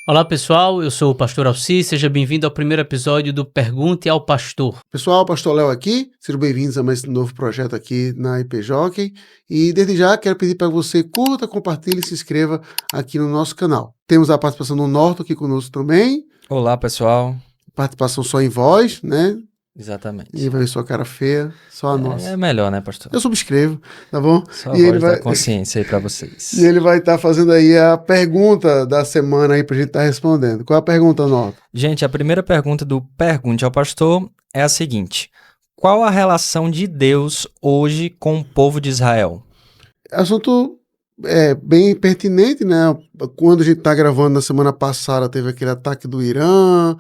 Olá pessoal, eu sou o Pastor Alci, seja bem-vindo ao primeiro episódio do Pergunte ao Pastor. Pessoal, Pastor Léo aqui, sejam bem-vindos a mais esse novo projeto aqui na IP Jockey. E desde já quero pedir para você curta, compartilhe e se inscreva aqui no nosso canal. Temos a participação do Norton aqui conosco também, Olá, pessoal. participação só em voz, né? Exatamente. E vai ver sua cara feia, só a nossa. É melhor, né, pastor? Eu subscrevo, tá bom? Só a E ele voz da consciência aí pra vocês. E ele vai estar fazendo aí a pergunta da semana aí pra gente estar respondendo. Qual é a pergunta, Norton? Gente, a primeira pergunta do Pergunte ao Pastor é a seguinte: qual a relação de Deus hoje com o povo de Israel? Assunto bem pertinente, né? Quando a gente tá gravando na semana passada, teve aquele ataque do Irã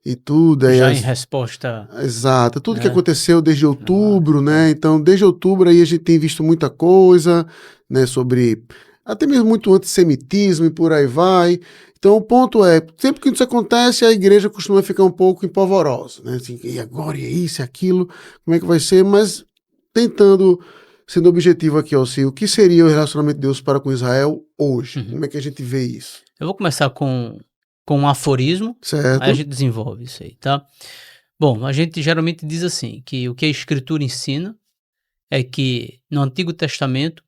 e tudo. Aí Já em resposta... Exato, tudo que né? aconteceu desde outubro, né? Então, desde outubro aí a gente tem visto muita coisa, né? Sobre até mesmo muito antissemitismo e por aí vai. Então, o ponto é, sempre que isso acontece, a igreja costuma ficar um pouco empolvorosa, né? Assim, e agora, e isso, e aquilo, como é que vai ser? Mas tentando, sendo objetivo aqui, Alci, o que seria o relacionamento de Deus para com Israel hoje? Como é que a gente vê isso? Eu vou começar com um aforismo, Certo? aí a gente desenvolve isso aí, tá? Bom, a gente geralmente diz assim, que o que a Escritura ensina é que no Antigo Testamento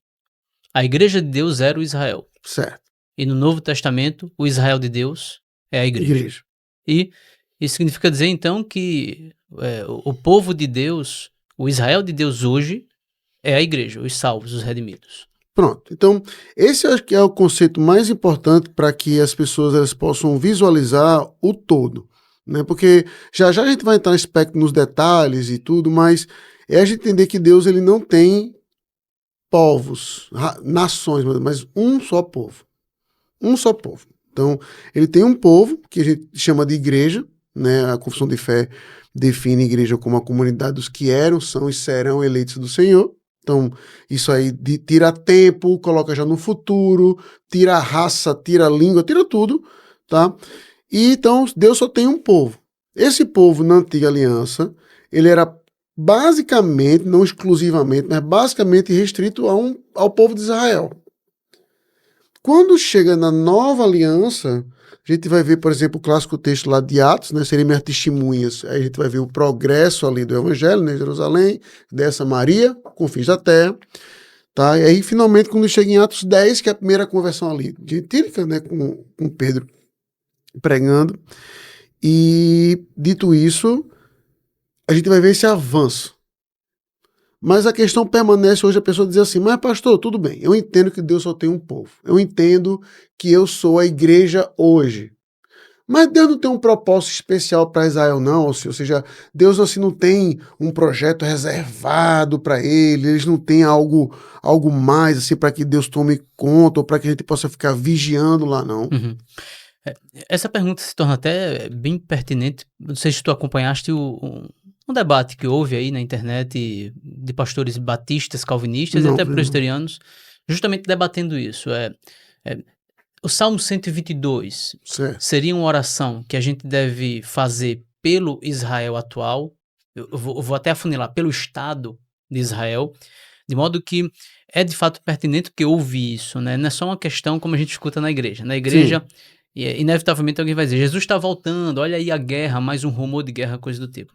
a Igreja de Deus era o Israel. Certo. E no Novo Testamento o Israel de Deus é a Igreja. E isso significa dizer então que o povo de Deus, o Israel de Deus hoje é a Igreja, os salvos, os redimidos. Pronto. Então, esse eu acho que é o conceito mais importante para que as pessoas elas possam visualizar o todo, né? Porque já a gente vai entrar nos detalhes e tudo, mas é a gente entender que Deus ele não tem povos, nações, mas um só povo. Um só povo. Então, ele tem um povo que a gente chama de igreja, né? A confissão de fé define a igreja como a comunidade dos que eram, são e serão eleitos do Senhor. Então, isso aí tira tempo, coloca já no futuro, tira a raça, tira a língua, tira tudo, tá? E então, Deus só tem um povo. Esse povo, na antiga aliança, ele era basicamente, não exclusivamente, mas basicamente restrito ao povo de Israel. Quando chega na nova aliança, a gente vai ver, por exemplo, o clássico texto lá de Atos, né, serem minhas testemunhas. Aí a gente vai ver o progresso ali do evangelho, né, em Jerusalém, dessa Maria, com fins da terra. Tá? E aí, finalmente, quando chega em Atos 10, que é a primeira conversão ali, gentílica, né, com Pedro pregando. E, dito isso, a gente vai ver esse avanço. Mas a questão permanece hoje, a pessoa diz assim, mas pastor, tudo bem, eu entendo que Deus só tem um povo. Eu entendo que eu sou a igreja hoje. Mas Deus não tem um propósito especial para Israel, não. Ou seja, Deus assim não tem um projeto reservado para ele, eles não têm algo mais assim para que Deus tome conta ou para que a gente possa ficar vigiando lá, não. Essa pergunta se torna até bem pertinente. Não sei se tu acompanhaste um debate que houve aí na internet de pastores batistas, calvinistas Não, e até não. presbiterianos, justamente debatendo isso. O Salmo 122 Certo. seria uma oração que a gente deve fazer pelo Israel atual, eu vou até afunilar, pelo Estado de Israel, de modo que é de fato pertinente porque houve isso, né? Não é só uma questão como a gente escuta na igreja. Na igreja, inevitavelmente alguém vai dizer, Jesus está voltando, olha aí a guerra, mais um rumor de guerra, coisa do tipo.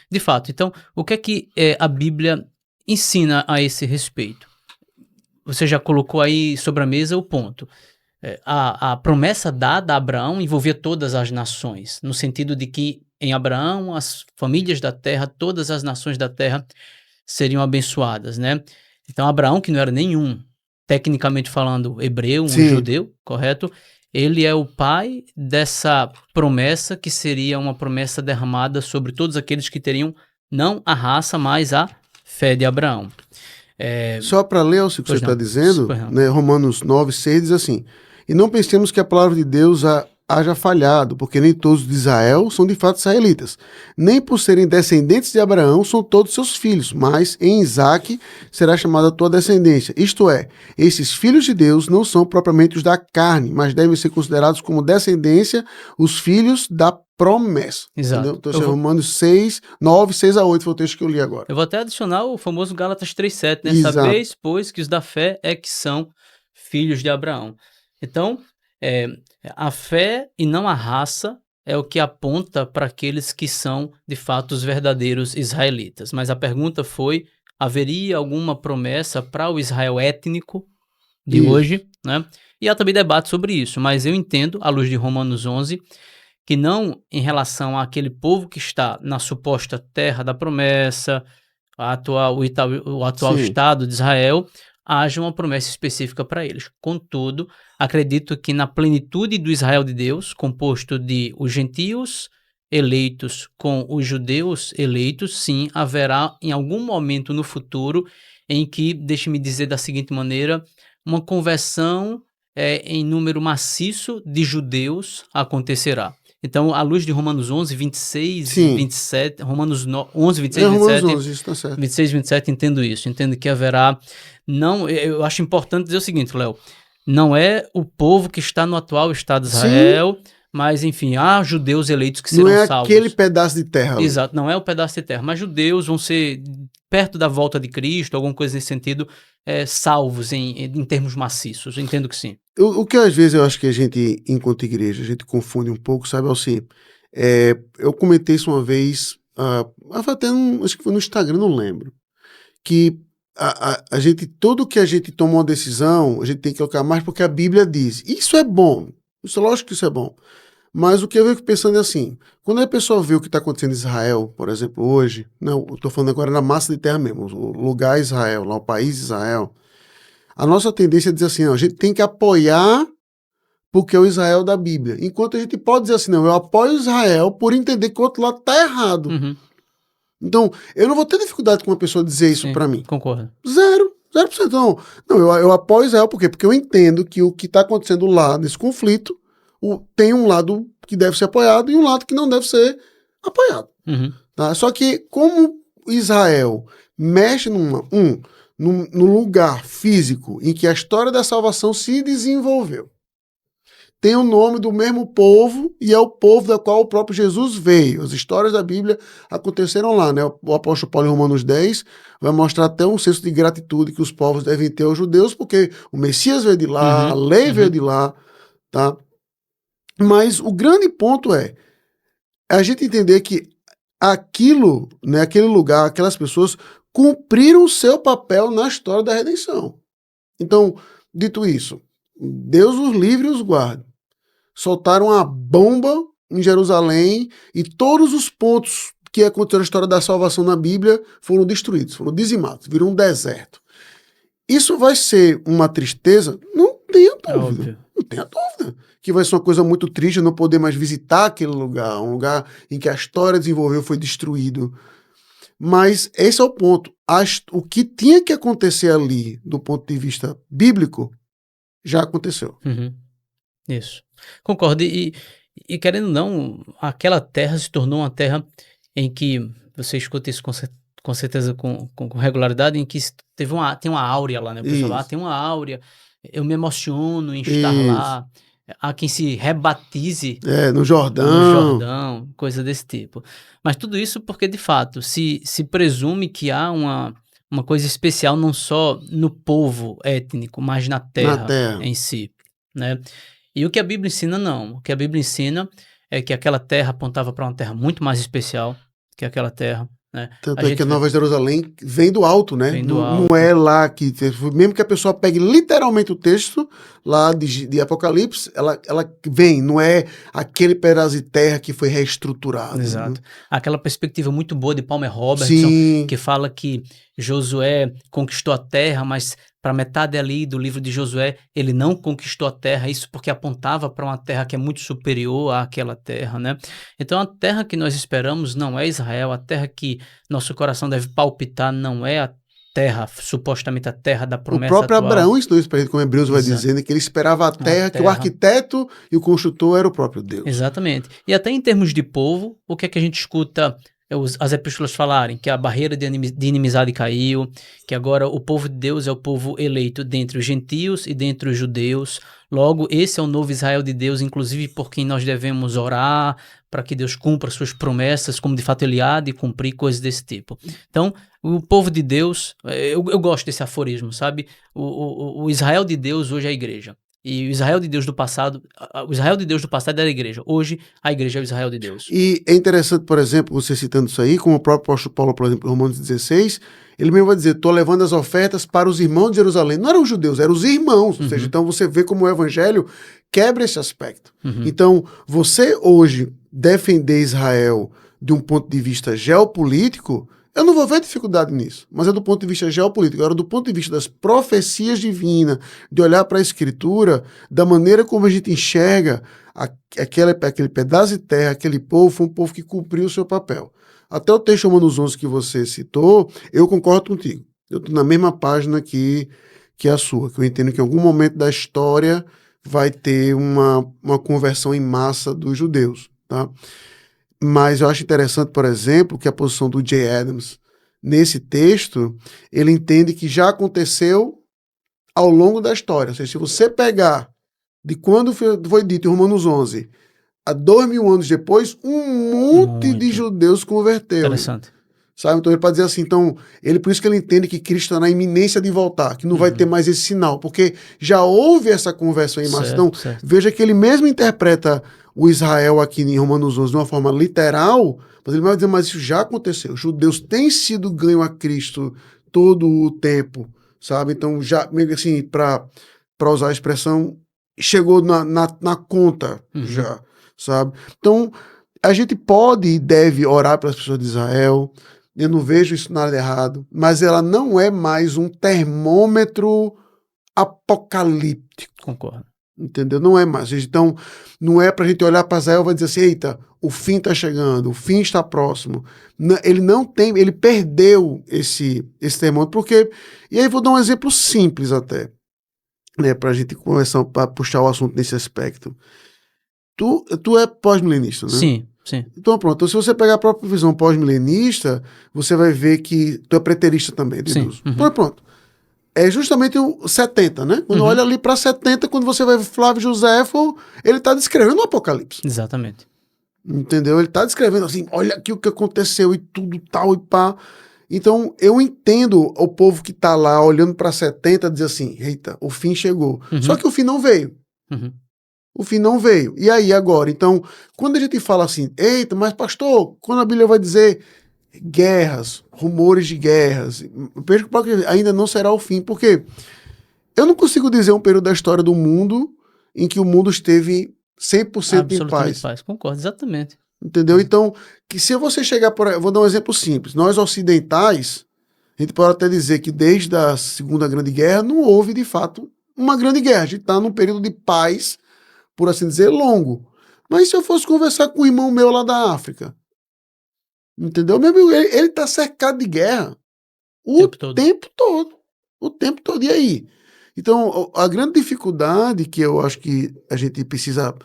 De fato, então, o que é que a Bíblia ensina a esse respeito? Você já colocou aí sobre a mesa o ponto. A promessa dada a Abraão envolvia todas as nações, no sentido de que em Abraão as famílias da terra, todas as nações da terra seriam abençoadas, né? Então Abraão, que não era nenhum, tecnicamente falando, hebreu, um judeu, correto? Ele é o pai dessa promessa que seria uma promessa derramada sobre todos aqueles que teriam não a raça, mas a fé de Abraão. Só para ler o que você está dizendo, né, Romanos 9:6 diz assim, e não pensemos que a palavra de Deus haja falhado, porque nem todos de Israel são de fato israelitas. Nem por serem descendentes de Abraão são todos seus filhos, mas em Isaque será chamada a tua descendência. Isto é, esses filhos de Deus não são propriamente os da carne, mas devem ser considerados como descendência os filhos da promessa. Exato. Entendeu? Então, Romanos 9, 6-8 foi o texto que eu li agora. Eu vou até adicionar o famoso Gálatas 3:7, né? Exato. Sabeis, pois, que os da fé é que são filhos de Abraão. Então, A fé e não a raça é o que aponta para aqueles que são, de fato, os verdadeiros israelitas. Mas a pergunta foi, haveria alguma promessa para o Israel étnico de Isso. hoje, né? E há também debate sobre isso, mas eu entendo, à luz de Romanos 11, que não em relação àquele povo que está na suposta terra da promessa, o atual Sim. Estado de Israel, haja uma promessa específica para eles. Contudo, acredito que na plenitude do Israel de Deus, composto de os gentios eleitos com os judeus eleitos, sim, haverá em algum momento no futuro em que, deixe-me dizer da seguinte maneira, uma conversão em número maciço de judeus acontecerá. Então, à luz de Romanos 11, 26 e Sim. 27, Romanos 11, 26 e Romanos 27, 11, isso está certo. 26 e 27, entendo isso. Entendo que haverá... Não, eu acho importante dizer o seguinte, Léo. Não é o povo que está no atual Estado de Israel, mas, enfim, há judeus eleitos que serão Não é salvos. aquele pedaço de terra. ali. Exato, não é o pedaço de terra, mas judeus vão ser, perto da volta de Cristo, alguma coisa nesse sentido, salvos em termos maciços. Eu entendo que sim. O que às vezes eu acho que a gente, enquanto igreja, a gente confunde um pouco, sabe, assim, eu comentei isso uma vez, até acho que foi no Instagram, não lembro, que a gente, tudo que a gente toma uma decisão, a gente tem que colocar mais porque a Bíblia diz. Isso é bom, isso, lógico que isso é bom. Mas o que eu fico pensando é assim, quando a pessoa vê o que está acontecendo em Israel, por exemplo, hoje, não, eu estou falando agora na massa de terra mesmo, o lugar Israel, lá o país Israel, a nossa tendência é dizer assim, não, a gente tem que apoiar porque é o Israel da Bíblia. Enquanto a gente pode dizer assim, não, eu apoio Israel por entender que o outro lado está errado. Uhum, Então, eu não vou ter dificuldade com uma pessoa dizer isso sim, para mim. concordo. 0%. Não, eu apoio Israel por quê? Porque eu entendo que o que está acontecendo lá nesse conflito tem um lado que deve ser apoiado e um lado que não deve ser apoiado. Uhum, Tá? Só que como Israel mexe num lugar físico em que a história da salvação se desenvolveu, tem o nome do mesmo povo e é o povo da qual o próprio Jesus veio. As histórias da Bíblia aconteceram lá, né? O apóstolo Paulo em Romanos 10 vai mostrar até um senso de gratitude que os povos devem ter aos judeus, porque o Messias veio de lá, a lei veio de lá, tá? Mas o grande ponto é a gente entender que aquilo, né, aquele lugar, aquelas pessoas cumpriram o seu papel na história da redenção. Então, dito isso, Deus os livre e os guarde. Soltaram a bomba em Jerusalém e todos os pontos que aconteceram na história da salvação na Bíblia foram destruídos, foram dizimados, virou um deserto. Isso vai ser uma tristeza? Não tenha dúvida. óbvio. Não tenha dúvida. Que vai ser uma coisa muito triste não poder mais visitar aquele lugar, um lugar em que a história desenvolveu foi destruído. Mas esse é o ponto. O que tinha que acontecer ali, do ponto de vista bíblico, já aconteceu. Uhum. Isso. Concordo. E querendo ou não, aquela terra se tornou uma terra em que, você escuta isso com certeza com regularidade, em que tem uma áurea lá, né? O pessoal fala, Isso. tem uma áurea, eu me emociono em estar Isso. lá. Há quem se rebatize No no Jordão. Jordão, coisa desse tipo. Mas tudo isso porque, de fato, se presume que há uma coisa especial não só no povo étnico, mas na terra em si, né? E o que a Bíblia ensina, não. O que a Bíblia ensina é que aquela terra apontava para uma terra muito mais especial que aquela terra, né? Tanto é que a Nova Jerusalém vem do alto, né? Vem do Não alto. é lá que... Mesmo que a pessoa pegue literalmente o texto lá de Apocalipse, ela vem, não é aquele pedaço de terra que foi reestruturado. Exato. Né? Aquela perspectiva muito boa de Palmer Robertson, Sim. que fala que Josué conquistou a terra, mas para metade ali do livro de Josué, ele não conquistou a terra, isso porque apontava para uma terra que é muito superior àquela terra, né? Então a terra que nós esperamos não é Israel, a terra que nosso coração deve palpitar não é a terra, supostamente a terra da promessa O próprio atual. Abraão ensinou isso para ele, como Hebreus vai Exato. dizendo, que ele esperava a terra, que o arquiteto e o construtor era o próprio Deus. Exatamente. E até em termos de povo, o que é que a gente escuta as epístolas falarem? Que a barreira de inimizade caiu, que agora o povo de Deus é o povo eleito dentre os gentios e dentre os judeus. Logo, esse é o novo Israel de Deus, inclusive por quem nós devemos orar, para que Deus cumpra suas promessas, como de fato ele há de cumprir, coisas desse tipo. Então, o povo de Deus, eu gosto desse aforismo, sabe? O Israel de Deus hoje é a igreja. E o Israel de Deus do passado, o Israel de Deus do passado era a igreja. Hoje, a igreja é o Israel de Deus. E é interessante, por exemplo, você citando isso aí, como o próprio apóstolo Paulo, por exemplo, em Romanos 16, ele mesmo vai dizer, estou levando as ofertas para os irmãos de Jerusalém. Não eram os judeus, eram os irmãos. Ou seja, então você vê como o evangelho quebra esse aspecto. Então, você hoje defender Israel de um ponto de vista geopolítico, eu não vou ver dificuldade nisso, mas é do ponto de vista geopolítico. Agora, do ponto de vista das profecias divinas, de olhar para a Escritura, da maneira como a gente enxerga aquele pedaço de terra, aquele povo, foi um povo que cumpriu o seu papel. Até o texto Romanos 11 que você citou, eu concordo contigo. Eu estou na mesma página que a sua, que eu entendo que em algum momento da história vai ter uma conversão em massa dos judeus, tá? Mas eu acho interessante, por exemplo, que a posição do Jay Adams, nesse texto, ele entende que já aconteceu ao longo da história. Ou seja, se você pegar de quando foi dito em Romanos 11, a 2000 anos depois, um monte de judeus converteu. Interessante. Sabe? Então ele pode dizer assim, por isso que ele entende que Cristo está na iminência de voltar, que não vai ter mais esse sinal, porque já houve essa conversão em massa. Então, veja que ele mesmo interpreta o Israel aqui em Romanos 11 de uma forma literal, mas ele vai dizer, mas isso já aconteceu. Os judeus têm sido ganho a Cristo todo o tempo, sabe? Então, já, meio assim, para usar a expressão, chegou na conta já, sabe? Então, a gente pode e deve orar pelas pessoas de Israel. Eu não vejo isso nada errado, mas ela não é mais um termômetro apocalíptico. Concordo. Entendeu? Não é mais. Então, não é pra gente olhar para Israel e vai dizer assim, eita, o fim está chegando, o fim está próximo. Ele perdeu esse termômetro, porque, e aí vou dar um exemplo simples até, né, pra gente começar a puxar o assunto nesse aspecto. Tu é pós-milenista, né? Sim. Então pronto, então, se você pegar a própria visão pós-milenista, você vai ver que tu é preterista também, Deus. Então pronto. É justamente o 70, né? Quando olha ali para 70, quando você vai ver Flávio Joséfo, ele está descrevendo o Apocalipse. Exatamente. Entendeu? Ele está descrevendo assim, olha aqui o que aconteceu e tudo tal e pá. Então, eu entendo o povo que está lá olhando para 70 dizer assim, eita, o fim chegou. Só que o fim não veio. O fim não veio. E aí agora? Então, quando a gente fala assim, eita, mas pastor, quando a Bíblia vai dizer guerras, rumores de guerras, eu vejo que ainda não será o fim, porque eu não consigo dizer um período da história do mundo em que o mundo esteve 100% em paz. Concordo, exatamente. Entendeu? Então, que se você chegar por aí, vou dar um exemplo simples, nós ocidentais, a gente pode até dizer que desde a Segunda Grande Guerra não houve, de fato, uma grande guerra. A gente está num período de paz, por assim dizer, longo. Mas se eu fosse conversar com um irmão meu lá da África, entendeu? Meu amigo, ele tá cercado de guerra o tempo todo. E aí? Então, a grande dificuldade que eu acho que a gente precisa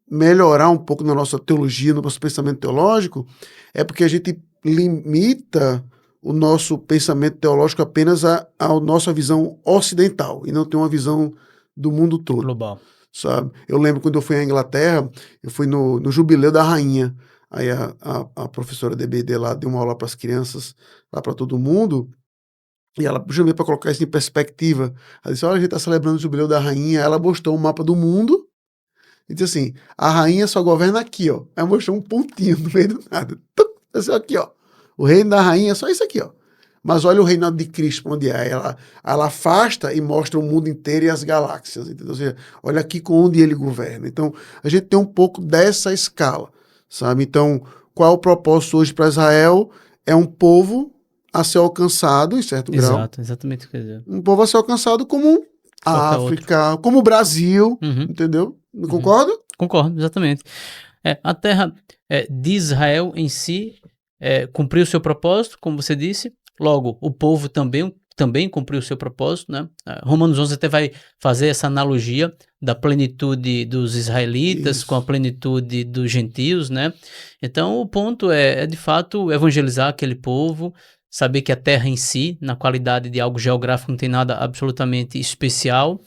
melhorar um pouco na nossa teologia, no nosso pensamento teológico, é porque a gente limita o nosso pensamento teológico apenas à nossa visão ocidental e não tem uma visão do mundo todo. Global. Sabe? Eu lembro quando eu fui à Inglaterra, eu fui no Jubileu da Rainha. Aí a professora DBD lá deu uma aula para as crianças, lá para todo mundo, e ela, justamente para colocar isso em perspectiva, ela disse, olha, a gente está celebrando o Jubileu da Rainha, ela mostrou um mapa do mundo, e disse assim, a rainha só governa aqui, ó. Aí mostrou um pontinho no meio do nada. Assim, aqui, ó. O reino da rainha é só isso aqui, ó. Mas olha o reinado de Cristo, onde é. Ela afasta e mostra o mundo inteiro e as galáxias, entendeu? Ou seja, olha aqui com onde ele governa. Então, a gente tem um pouco dessa escala. Sabe? Então, qual é o propósito hoje para Israel? É um povo a ser alcançado, em certo grau. Exatamente o que quer dizer. Um povo a ser alcançado como a África, como o Brasil, entendeu? Não concorda? Concordo, exatamente. A terra de Israel em si cumpriu o seu propósito, como você disse. Logo, o povo também cumpriu o seu propósito, né? Romanos 11 até vai fazer essa analogia da plenitude dos israelitas com a plenitude dos gentios, né? Então, o ponto é de fato evangelizar aquele povo, saber que a terra em si, na qualidade de algo geográfico, não tem nada absolutamente especial,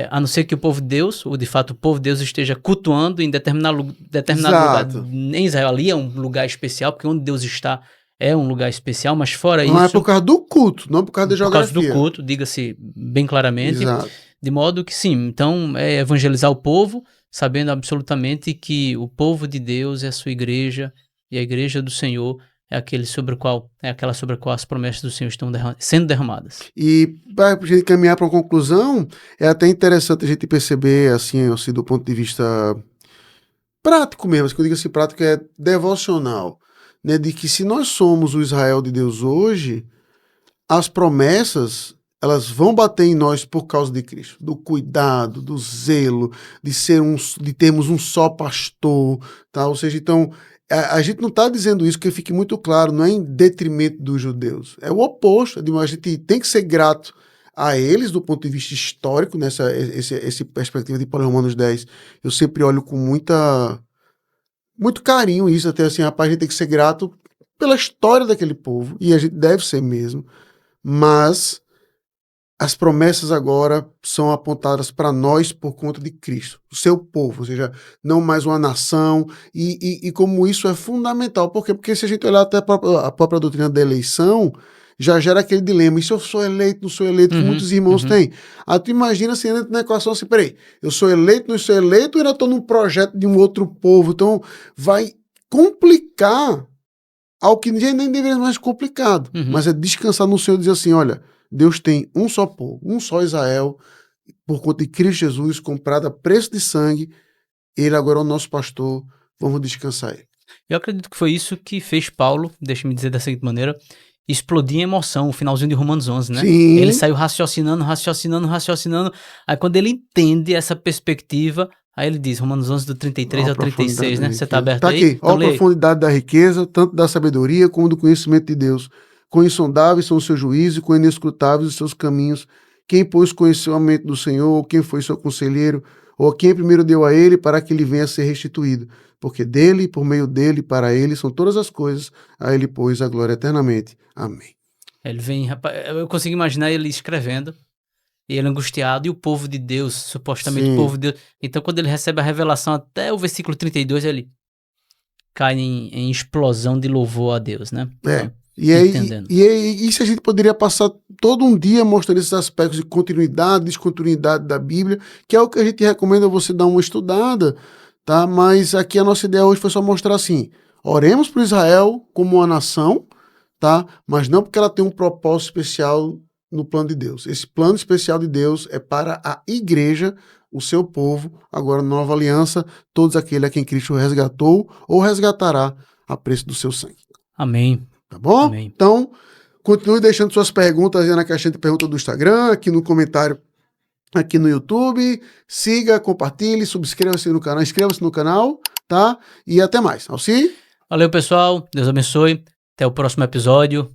a não ser que o povo de Deus, ou de fato o povo de Deus esteja cultuando em determinado lugar. Em Israel ali é um lugar especial, porque onde Deus está é um lugar especial, mas fora isso... Não é por causa do culto, não por causa da geografia. Por causa do culto, diga-se bem claramente. Exato. De modo que sim, então é evangelizar o povo, sabendo absolutamente que o povo de Deus é a sua igreja, e a igreja do Senhor é aquela sobre a qual as promessas do Senhor estão sendo derramadas. E para a gente caminhar para uma conclusão, é até interessante a gente perceber, assim do ponto de vista prático mesmo, que eu digo assim, prático é devocional, né, de que se nós somos o Israel de Deus hoje, as promessas, elas vão bater em nós por causa de Cristo, do cuidado, do zelo, de termos um só pastor, tá? Ou seja, então, a gente não está dizendo isso, que fique muito claro, não é em detrimento dos judeus, é o oposto, a gente tem que ser grato a eles do ponto de vista histórico, nessa perspectiva de Paulo Romanos 10, eu sempre olho com muito carinho isso, até assim, rapaz, a gente tem que ser grato pela história daquele povo, e a gente deve ser mesmo, mas as promessas agora são apontadas para nós por conta de Cristo, o seu povo, ou seja, não mais uma nação, e como isso é fundamental, por quê? Porque se a gente olhar até a própria doutrina da eleição, já gera aquele dilema, e se eu sou eleito, não sou eleito, que muitos irmãos têm. Aí tu imagina se entra na equação assim, peraí, eu sou eleito, não sou eleito, ou ainda estou num projeto de um outro povo, então vai complicar algo que nem deveria ser mais complicado, mas é descansar no Senhor e dizer assim, olha, Deus tem um só povo, um só Israel, por conta de Cristo Jesus, comprado a preço de sangue, ele agora é o nosso pastor, vamos descansar ele. Eu acredito que foi isso que fez Paulo, deixa-me dizer da seguinte maneira, explodir em emoção, o finalzinho de Romanos 11, né? Sim. Ele saiu raciocinando, aí quando ele entende essa perspectiva, aí ele diz, Romanos 11 do 33 ao 36, né? Você tá aberto tá aí? Aqui, ó, a profundidade da riqueza, tanto da sabedoria como do conhecimento de Deus. Quão insondáveis são os seus juízos e quão inescrutáveis os seus caminhos. Quem, pois, conheceu a mente do Senhor, ou quem foi seu conselheiro, ou quem primeiro deu a ele para que ele venha a ser restituído. Porque dele, por meio dele, para ele, são todas as coisas, a ele, pois, a glória eternamente. Amém. Ele vem, rapaz, eu consigo imaginar ele escrevendo, e ele angustiado, e o povo de Deus, supostamente o povo de Deus. Então, quando ele recebe a revelação até o versículo 32, ele cai em explosão de louvor a Deus, né? Então, e se a gente poderia passar todo um dia mostrando esses aspectos de continuidade, descontinuidade da Bíblia, que é o que a gente recomenda você dar uma estudada, tá? Mas aqui a nossa ideia hoje foi só mostrar assim, oremos por Israel como uma nação, tá? Mas não porque ela tem um propósito especial no plano de Deus. Esse plano especial de Deus é para a igreja, o seu povo, agora na nova aliança, todos aqueles a quem Cristo resgatou ou resgatará a preço do seu sangue. Amém. Tá bom? Amém. Então, continue deixando suas perguntas aí na caixinha de perguntas do Instagram, aqui no comentário, aqui no YouTube. Siga, compartilhe, subscreva-se no canal, inscreva-se no canal, tá? E até mais. Alci? Valeu, pessoal. Deus abençoe. Até o próximo episódio.